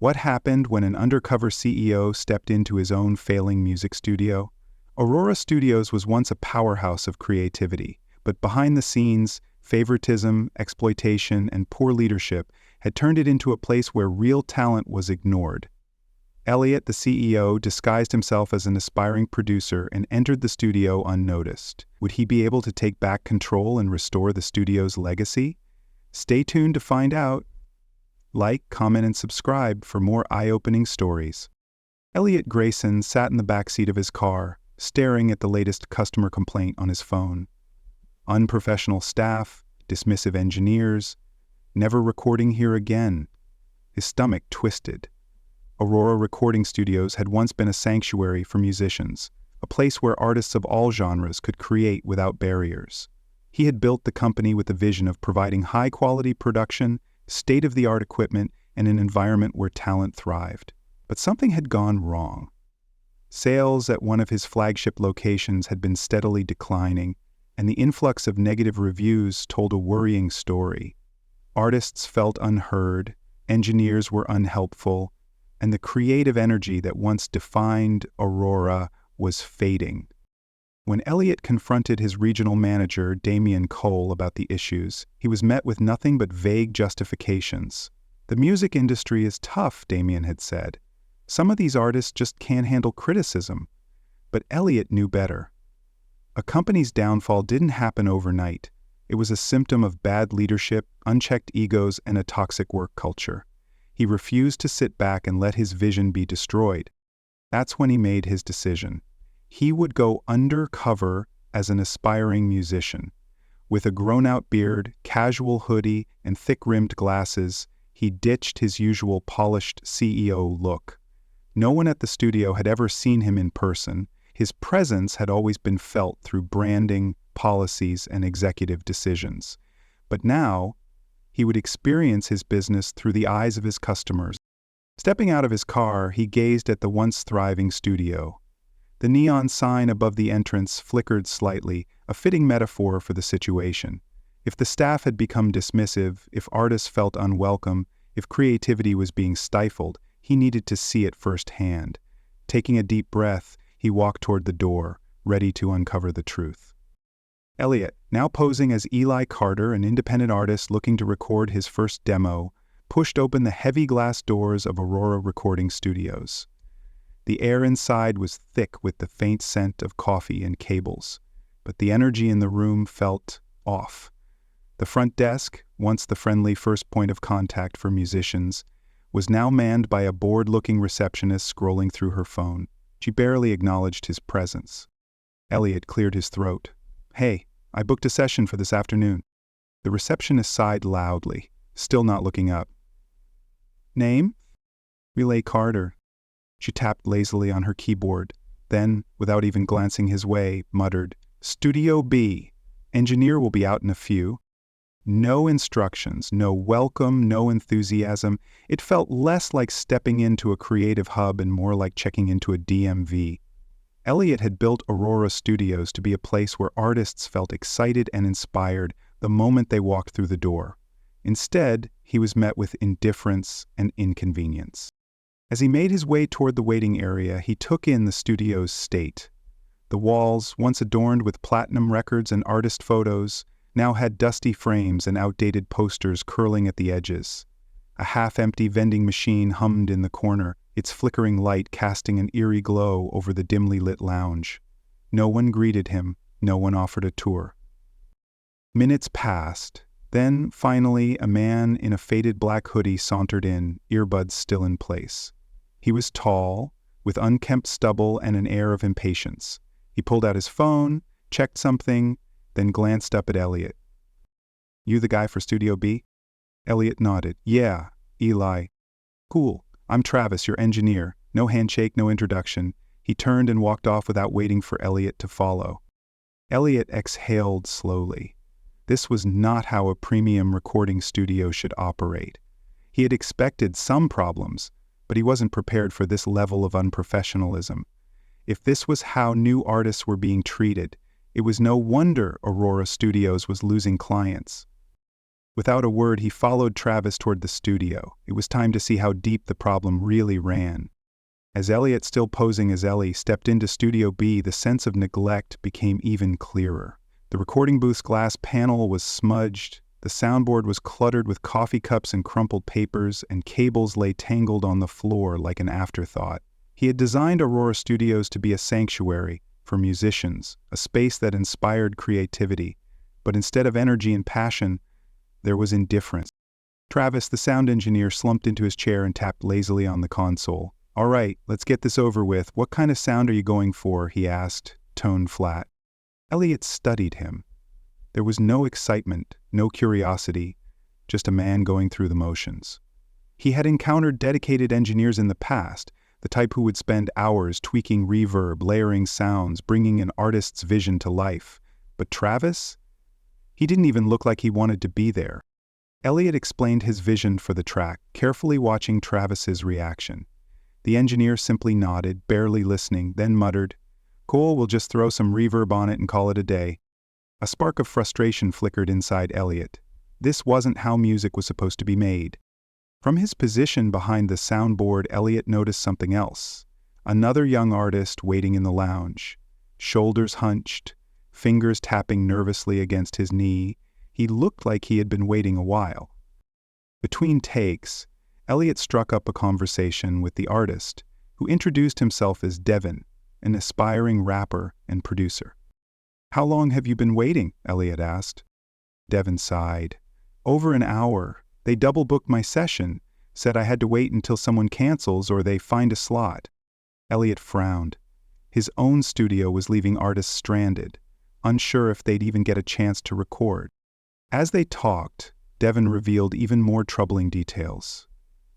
What happened when an undercover CEO stepped into his own failing music studio? Aurora Studios was once a powerhouse of creativity, but behind the scenes, favoritism, exploitation, and poor leadership had turned it into a place where real talent was ignored. Elliot, the CEO, disguised himself as an aspiring producer and entered the studio unnoticed. Would he be able to take back control and restore the studio's legacy? Stay tuned to find out. Like, comment, and subscribe for more eye-opening stories. Elliot Grayson sat in the backseat of his car, staring at the latest customer complaint on his phone. Unprofessional staff, dismissive engineers, never recording here again. His stomach twisted. Aurora Recording Studios had once been a sanctuary for musicians, a place where artists of all genres could create without barriers. He had built the company with the vision of providing high-quality production, state-of-the-art equipment, and an environment where talent thrived. But something had gone wrong. Sales at one of his flagship locations had been steadily declining, and the influx of negative reviews told a worrying story. Artists felt unheard, engineers were unhelpful, and the creative energy that once defined Aurora was fading. When Elliot confronted his regional manager, Damian Cole, about the issues, he was met with nothing but vague justifications. "The music industry is tough," Damian had said. "Some of these artists just can't handle criticism." But Elliot knew better. A company's downfall didn't happen overnight. It was a symptom of bad leadership, unchecked egos, and a toxic work culture. He refused to sit back and let his vision be destroyed. That's when he made his decision. He would go undercover as an aspiring musician. With a grown-out beard, casual hoodie, and thick-rimmed glasses, he ditched his usual polished CEO look. No one at the studio had ever seen him in person. His presence had always been felt through branding, policies, and executive decisions. But now, he would experience his business through the eyes of his customers. Stepping out of his car, he gazed at the once thriving studio. The neon sign above the entrance flickered slightly, a fitting metaphor for the situation. If the staff had become dismissive, if artists felt unwelcome, if creativity was being stifled, he needed to see it firsthand. Taking a deep breath, he walked toward the door, ready to uncover the truth. Elliot, now posing as Eli Carter, an independent artist looking to record his first demo, pushed open the heavy glass doors of Aurora Recording Studios. The air inside was thick with the faint scent of coffee and cables, but the energy in the room felt off. The front desk, once the friendly first point of contact for musicians, was now manned by a bored-looking receptionist scrolling through her phone. She barely acknowledged his presence. Elliot cleared his throat. "Hey, I booked a session for this afternoon." The receptionist sighed loudly, still not looking up. "Name?" "Relay Carter." She tapped lazily on her keyboard, then, without even glancing his way, muttered, "Studio B. Engineer will be out in a few." No instructions, no welcome, no enthusiasm. It felt less like stepping into a creative hub and more like checking into a DMV. Elliot had built Aurora Studios to be a place where artists felt excited and inspired the moment they walked through the door. Instead, he was met with indifference and inconvenience. As he made his way toward the waiting area, he took in the studio's state. The walls, once adorned with platinum records and artist photos, now had dusty frames and outdated posters curling at the edges. A half-empty vending machine hummed in the corner, its flickering light casting an eerie glow over the dimly lit lounge. No one greeted him, no one offered a tour. Minutes passed. Then, finally, a man in a faded black hoodie sauntered in, earbuds still in place. He was tall, with unkempt stubble and an air of impatience. He pulled out his phone, checked something, then glanced up at Elliot. "You the guy for Studio B?" Elliot nodded. "Yeah, Eli." "Cool. I'm Travis, your engineer." No handshake, no introduction. He turned and walked off without waiting for Elliot to follow. Elliot exhaled slowly. This was not how a premium recording studio should operate. He had expected some problems, but he wasn't prepared for this level of unprofessionalism. If this was how new artists were being treated, it was no wonder Aurora Studios was losing clients. Without a word, he followed Travis toward the studio. It was time to see how deep the problem really ran. As Elliot, still posing as Ellie, stepped into Studio B, the sense of neglect became even clearer. The recording booth's glass panel was smudged, the soundboard was cluttered with coffee cups and crumpled papers, and cables lay tangled on the floor like an afterthought. He had designed Aurora Studios to be a sanctuary for musicians, a space that inspired creativity, but instead of energy and passion, there was indifference. Travis, the sound engineer, slumped into his chair and tapped lazily on the console. "All right, let's get this over with. What kind of sound are you going for?" he asked, tone flat. Elliot studied him. There was no excitement, no curiosity, just a man going through the motions. He had encountered dedicated engineers in the past, the type who would spend hours tweaking reverb, layering sounds, bringing an artist's vision to life. But Travis? He didn't even look like he wanted to be there. Elliot explained his vision for the track, carefully watching Travis's reaction. The engineer simply nodded, barely listening, then muttered, "Cool, we'll just throw some reverb on it and call it a day." A spark of frustration flickered inside Elliot. This wasn't how music was supposed to be made. From his position behind the soundboard, Elliot noticed something else. Another young artist waiting in the lounge. Shoulders hunched, fingers tapping nervously against his knee. He looked like he had been waiting a while. Between takes, Elliot struck up a conversation with the artist, who introduced himself as Devin, an aspiring rapper and producer. "How long have you been waiting?" Elliot asked. Devin sighed. "Over an hour. They double-booked my session, said I had to wait until someone cancels or they find a slot." Elliot frowned. His own studio was leaving artists stranded, unsure if they'd even get a chance to record. As they talked, Devin revealed even more troubling details.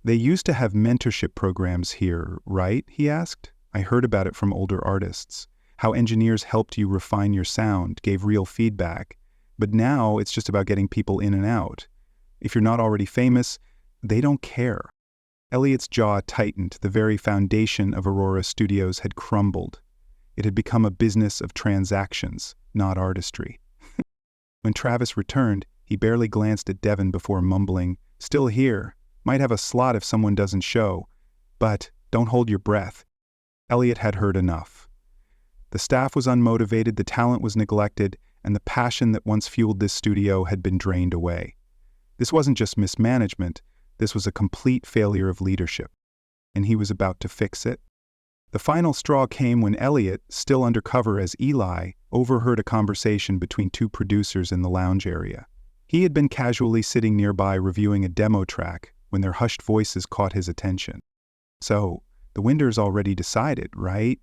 "They used to have mentorship programs here, right?" he asked. "I heard about it from older artists. How engineers helped you refine your sound, gave real feedback. But now it's just about getting people in and out. If you're not already famous, they don't care." Elliot's jaw tightened. The very foundation of Aurora Studios had crumbled. It had become a business of transactions, not artistry. When Travis returned, he barely glanced at Devin before mumbling, "Still here. Might have a slot if someone doesn't show. But don't hold your breath." Elliot had heard enough. The staff was unmotivated, the talent was neglected, and the passion that once fueled this studio had been drained away. This wasn't just mismanagement, this was a complete failure of leadership. And he was about to fix it. The final straw came when Elliot, still undercover as Eli, overheard a conversation between two producers in the lounge area. He had been casually sitting nearby reviewing a demo track when their hushed voices caught his attention. "So, the winner's already decided, right?"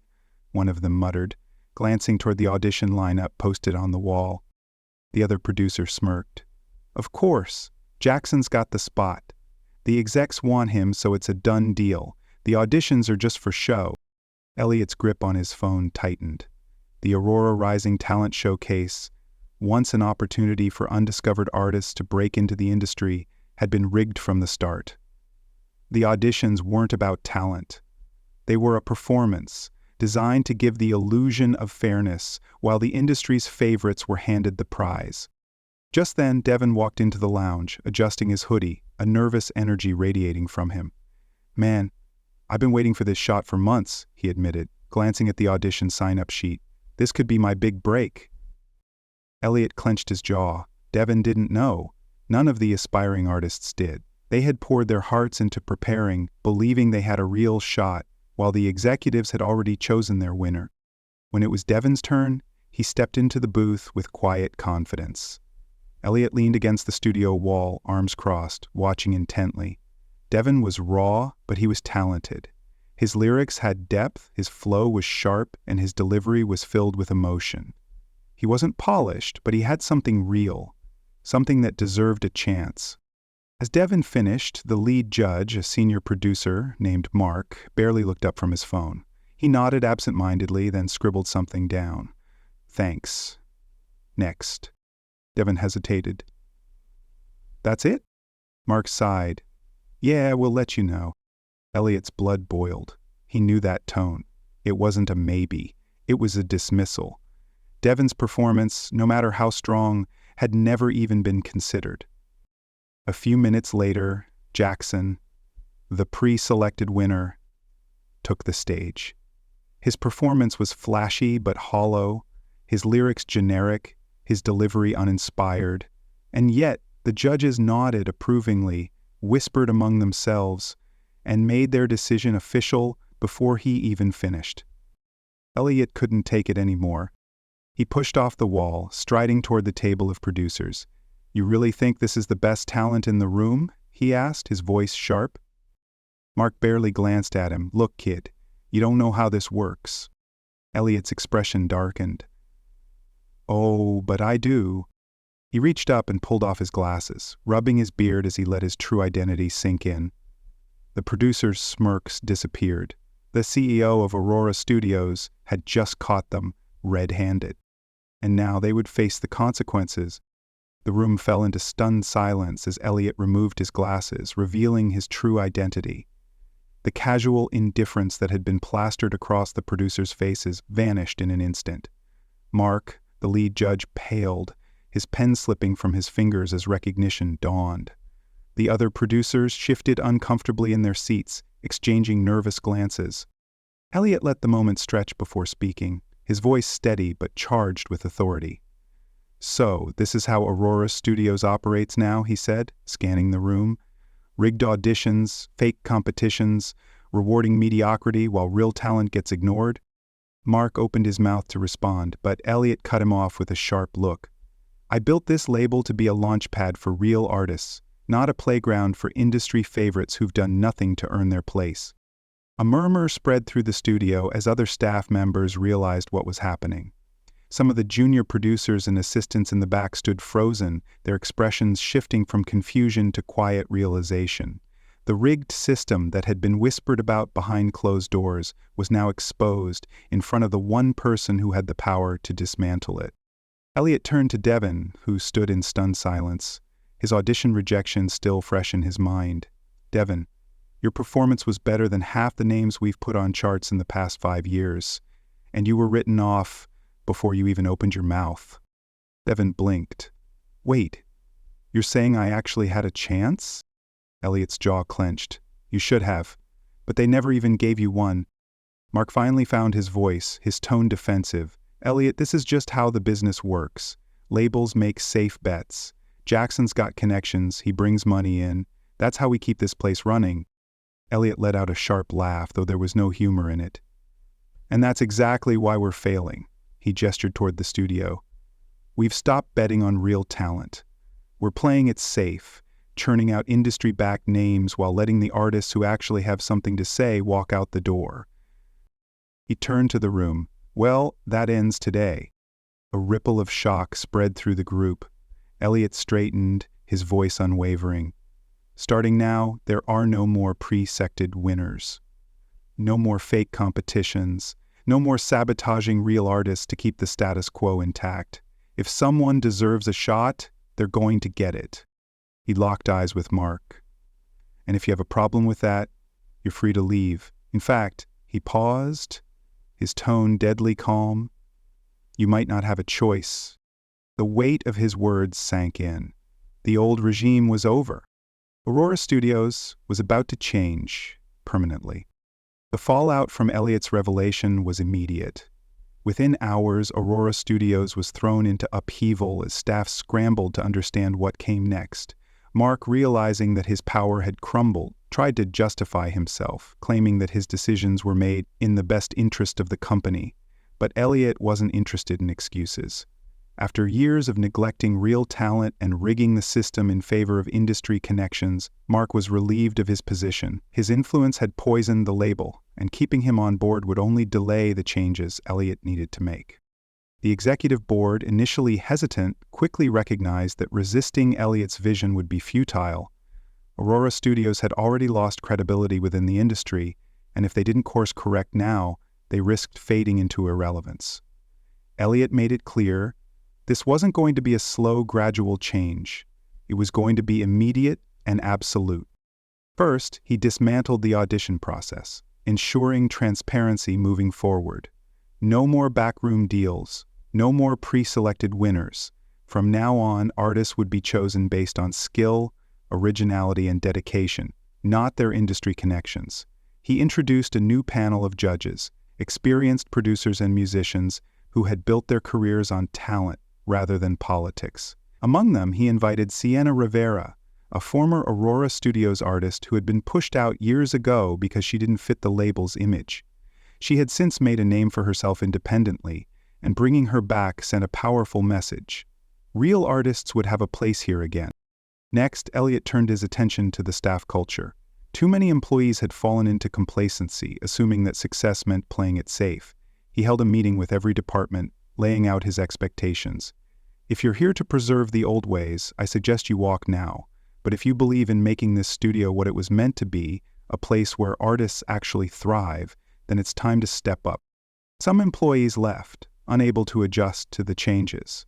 one of them muttered, glancing toward the audition lineup posted on the wall. The other producer smirked. "Of course, Jackson's got the spot. The execs want him, so it's a done deal. The auditions are just for show." Elliot's grip on his phone tightened. The Aurora Rising Talent Showcase, once an opportunity for undiscovered artists to break into the industry, had been rigged from the start. The auditions weren't about talent. They were a performance, designed to give the illusion of fairness, while the industry's favorites were handed the prize. Just then, Devin walked into the lounge, adjusting his hoodie, a nervous energy radiating from him. "Man, I've been waiting for this shot for months," he admitted, glancing at the audition sign-up sheet. "This could be my big break." Elliot clenched his jaw. Devin didn't know. None of the aspiring artists did. They had poured their hearts into preparing, believing they had a real shot, while the executives had already chosen their winner. When it was Devin's turn, he stepped into the booth with quiet confidence. Elliot leaned against the studio wall, arms crossed, watching intently. Devin was raw, but he was talented. His lyrics had depth, his flow was sharp, and his delivery was filled with emotion. He wasn't polished, but he had something real, something that deserved a chance. As Devin finished, the lead judge, a senior producer named Mark, barely looked up from his phone. He nodded absent-mindedly, then scribbled something down. "Thanks. Next." Devin hesitated. "That's it?" Mark sighed. "Yeah, we'll let you know." Elliot's blood boiled. He knew that tone. It wasn't a maybe. It was a dismissal. Devin's performance, no matter how strong, had never even been considered. A few minutes later, Jackson, the pre-selected winner, took the stage. His performance was flashy but hollow, his lyrics generic, his delivery uninspired, and yet the judges nodded approvingly, whispered among themselves, and made their decision official before he even finished. Elliot couldn't take it anymore. He pushed off the wall, striding toward the table of producers. "You really think this is the best talent in the room?" he asked, his voice sharp. Mark barely glanced at him. "Look, kid, you don't know how this works." Elliot's expression darkened. "Oh, but I do." He reached up and pulled off his glasses, rubbing his beard as he let his true identity sink in. The producer's smirks disappeared. The CEO of Aurora Studios had just caught them red-handed. And now they would face the consequences. The room fell into stunned silence as Elliot removed his glasses, revealing his true identity. The casual indifference that had been plastered across the producers' faces vanished in an instant. Mark, the lead judge, paled, his pen slipping from his fingers as recognition dawned. The other producers shifted uncomfortably in their seats, exchanging nervous glances. Elliot let the moment stretch before speaking, his voice steady but charged with authority. "So, this is how Aurora Studios operates now," he said, scanning the room. "Rigged auditions, fake competitions, rewarding mediocrity while real talent gets ignored?" Mark opened his mouth to respond, but Elliot cut him off with a sharp look. "I built this label to be a launchpad for real artists, not a playground for industry favorites who've done nothing to earn their place." A murmur spread through the studio as other staff members realized what was happening. Some of the junior producers and assistants in the back stood frozen, their expressions shifting from confusion to quiet realization. The rigged system that had been whispered about behind closed doors was now exposed in front of the one person who had the power to dismantle it. Elliot turned to Devin, who stood in stunned silence, his audition rejection still fresh in his mind. "Devin, your performance was better than half the names we've put on charts in the past 5 years, and you were written off before you even opened your mouth." Devin blinked. "Wait, you're saying I actually had a chance?" Elliot's jaw clenched. "You should have, but they never even gave you one." Mark finally found his voice, his tone defensive. "Elliot, this is just how the business works. Labels make safe bets. Jackson's got connections, he brings money in. That's how we keep this place running." Elliot let out a sharp laugh, though there was no humor in it. "And that's exactly why we're failing." He gestured toward the studio. "We've stopped betting on real talent. We're playing it safe, churning out industry-backed names while letting the artists who actually have something to say walk out the door." He turned to the room. "Well, that ends today." A ripple of shock spread through the group. Elliot straightened, his voice unwavering. "Starting now, there are no more pre-selected winners. No more fake competitions. No more sabotaging real artists to keep the status quo intact. If someone deserves a shot, they're going to get it." He locked eyes with Mark. "And if you have a problem with that, you're free to leave. In fact," he paused, his tone deadly calm, "you might not have a choice." The weight of his words sank in. The old regime was over. Aurora Studios was about to change permanently. The fallout from Elliot's revelation was immediate. Within hours, Aurora Studios was thrown into upheaval as staff scrambled to understand what came next. Mark, realizing that his power had crumbled, tried to justify himself, claiming that his decisions were made in the best interest of the company. But Elliot wasn't interested in excuses. After years of neglecting real talent and rigging the system in favor of industry connections, Mark was relieved of his position. His influence had poisoned the label, and keeping him on board would only delay the changes Elliot needed to make. The executive board, initially hesitant, quickly recognized that resisting Elliot's vision would be futile. Aurora Studios had already lost credibility within the industry, and if they didn't course correct now, they risked fading into irrelevance. Elliot made it clear this wasn't going to be a slow, gradual change. It was going to be immediate and absolute. First, he dismantled the audition process, ensuring transparency moving forward. No more backroom deals, no more pre-selected winners. From now on, artists would be chosen based on skill, originality, and dedication, not their industry connections. He introduced a new panel of judges, experienced producers and musicians who had built their careers on talent rather than politics. Among them, he invited Sienna Rivera, a former Aurora Studios artist who had been pushed out years ago because she didn't fit the label's image. She had since made a name for herself independently, and bringing her back sent a powerful message. Real artists would have a place here again. Next, Elliot turned his attention to the staff culture. Too many employees had fallen into complacency, assuming that success meant playing it safe. He held a meeting with every department, laying out his expectations. If you're here to preserve the old ways, I suggest you walk now. But if you believe in making this studio what it was meant to be, a place where artists actually thrive, then it's time to step up. Some employees left, unable to adjust to the changes.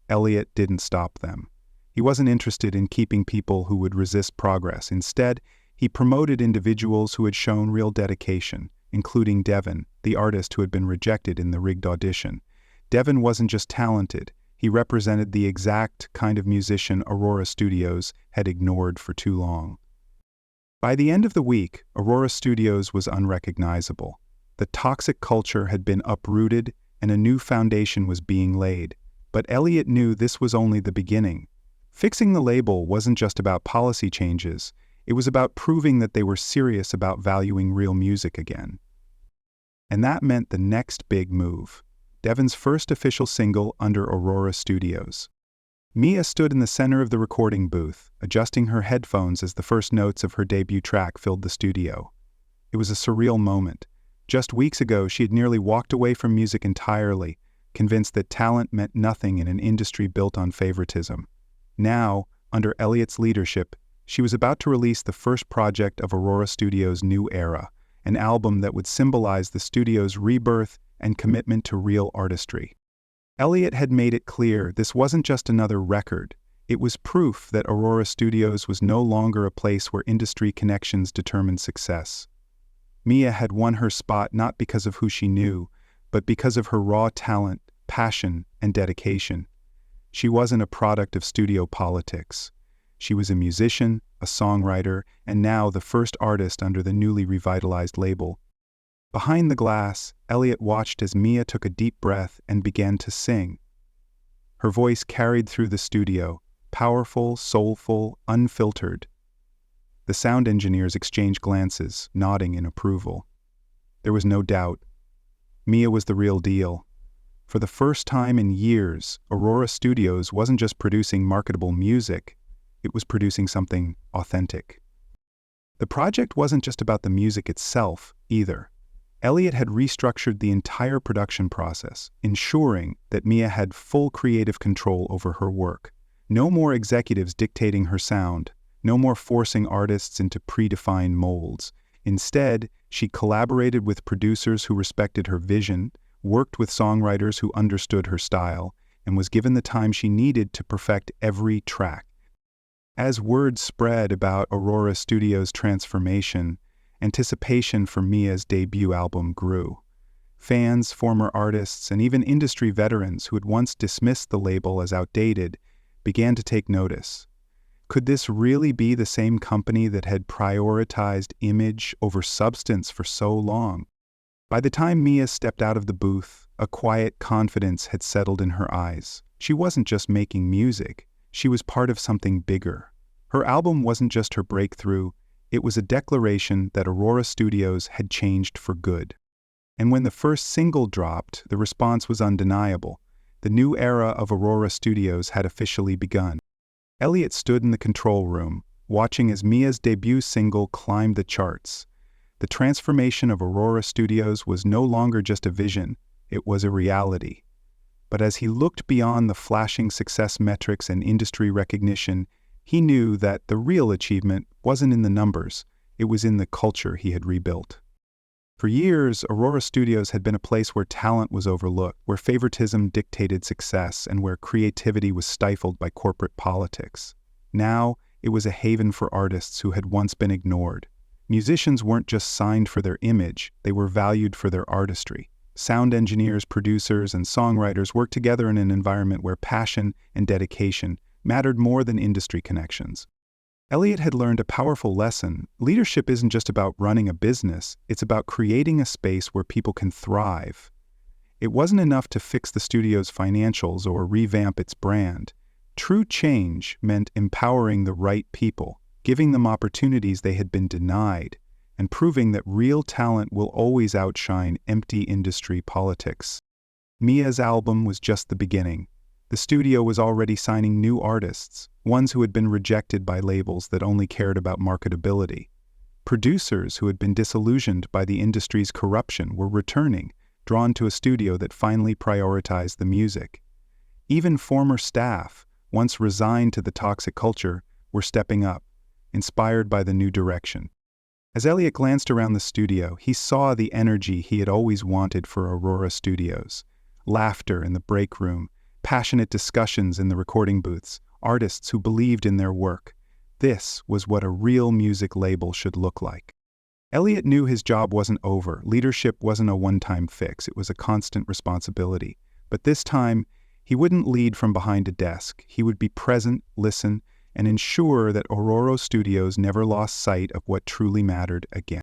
Elliot didn't stop them. He wasn't interested in keeping people who would resist progress. Instead, he promoted individuals who had shown real dedication, including Devin, the artist who had been rejected in the rigged audition. Devin wasn't just talented, he represented the exact kind of musician Aurora Studios had ignored for too long. By the end of the week, Aurora Studios was unrecognizable. The toxic culture had been uprooted and a new foundation was being laid. But Elliot knew this was only the beginning. Fixing the label wasn't just about policy changes, it was about proving that they were serious about valuing real music again. And that meant the next big move. Devin's first official single under Aurora Studios. Mia stood in the center of the recording booth, adjusting her headphones as the first notes of her debut track filled the studio. It was a surreal moment. Just weeks ago, she had nearly walked away from music entirely, convinced that talent meant nothing in an industry built on favoritism. Now, under Elliot's leadership, she was about to release the first project of Aurora Studios' new era, an album that would symbolize the studio's rebirth and commitment to real artistry. Elliot had made it clear this wasn't just another record, it was proof that Aurora Studios was no longer a place where industry connections determined success. Mia had won her spot not because of who she knew, but because of her raw talent, passion, and dedication. She wasn't a product of studio politics. She was a musician, a songwriter, and now the first artist under the newly revitalized label. Behind the glass, Elliot watched as Mia took a deep breath and began to sing. Her voice carried through the studio, powerful, soulful, unfiltered. The sound engineers exchanged glances, nodding in approval. There was no doubt. Mia was the real deal. For the first time in years, Aurora Studios wasn't just producing marketable music, it was producing something authentic. The project wasn't just about the music itself, either. Elliot had restructured the entire production process, ensuring that Mia had full creative control over her work. No more executives dictating her sound, no more forcing artists into predefined molds. Instead, she collaborated with producers who respected her vision, worked with songwriters who understood her style, and was given the time she needed to perfect every track. As word spread about Aurora Studios' transformation, anticipation for Mia's debut album grew. Fans, former artists, and even industry veterans who had once dismissed the label as outdated began to take notice. Could this really be the same company that had prioritized image over substance for so long? By the time Mia stepped out of the booth, a quiet confidence had settled in her eyes. She wasn't just making music, she was part of something bigger. Her album wasn't just her breakthrough, it was a declaration that Aurora Studios had changed for good. And when the first single dropped, the response was undeniable. The new era of Aurora Studios had officially begun. Elliot stood in the control room, watching as Mia's debut single climbed the charts. The transformation of Aurora Studios was no longer just a vision, it was a reality. But as he looked beyond the flashing success metrics and industry recognition, he knew that the real achievement wasn't in the numbers, it was in the culture he had rebuilt. For years, Aurora Studios had been a place where talent was overlooked, where favoritism dictated success, and where creativity was stifled by corporate politics. Now, it was a haven for artists who had once been ignored. Musicians weren't just signed for their image, they were valued for their artistry. Sound engineers, producers, and songwriters worked together in an environment where passion and dedication mattered more than industry connections. Elliot had learned a powerful lesson. Leadership isn't just about running a business, it's about creating a space where people can thrive. It wasn't enough to fix the studio's financials or revamp its brand. True change meant empowering the right people, giving them opportunities they had been denied, and proving that real talent will always outshine empty industry politics. Mia's album was just the beginning. The studio was already signing new artists, ones who had been rejected by labels that only cared about marketability. Producers who had been disillusioned by the industry's corruption were returning, drawn to a studio that finally prioritized the music. Even former staff, once resigned to the toxic culture, were stepping up, inspired by the new direction. As Elliot glanced around the studio, he saw the energy he had always wanted for Aurora Studios. Laughter in the break room, passionate discussions in the recording booths, artists who believed in their work. This was what a real music label should look like. Elliot knew his job wasn't over. Leadership wasn't a one-time fix. It was a constant responsibility. But this time, he wouldn't lead from behind a desk. He would be present, listen, and ensure that Aurora Studios never lost sight of what truly mattered again.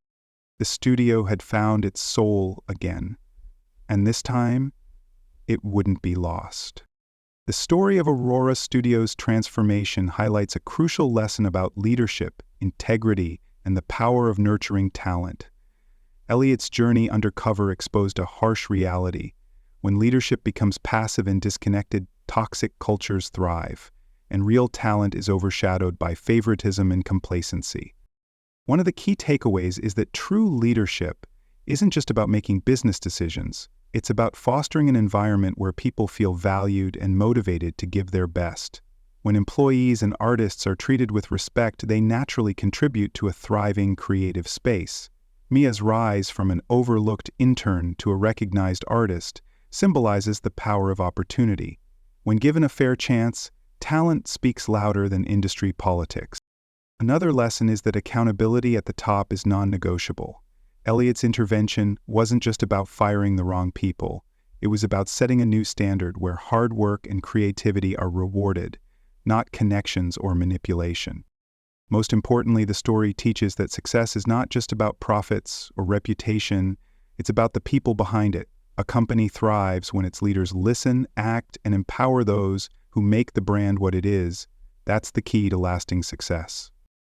The studio had found its soul again. And this time, it wouldn't be lost. The story of Aurora Studios' transformation highlights a crucial lesson about leadership, integrity, and the power of nurturing talent. Elliot's journey undercover exposed a harsh reality. When leadership becomes passive and disconnected, toxic cultures thrive, and real talent is overshadowed by favoritism and complacency. One of the key takeaways is that true leadership isn't just about making business decisions. It's about fostering an environment where people feel valued and motivated to give their best. When employees and artists are treated with respect, they naturally contribute to a thriving creative space. Mia's rise from an overlooked intern to a recognized artist symbolizes the power of opportunity. When given a fair chance, talent speaks louder than industry politics. Another lesson is that accountability at the top is non-negotiable. Elliot's intervention wasn't just about firing the wrong people. It was about setting a new standard where hard work and creativity are rewarded, not connections or manipulation. Most importantly, the story teaches that success is not just about profits or reputation, it's about the people behind it. A company thrives when its leaders listen, act, and empower those who make the brand what it is. That's the key to lasting success.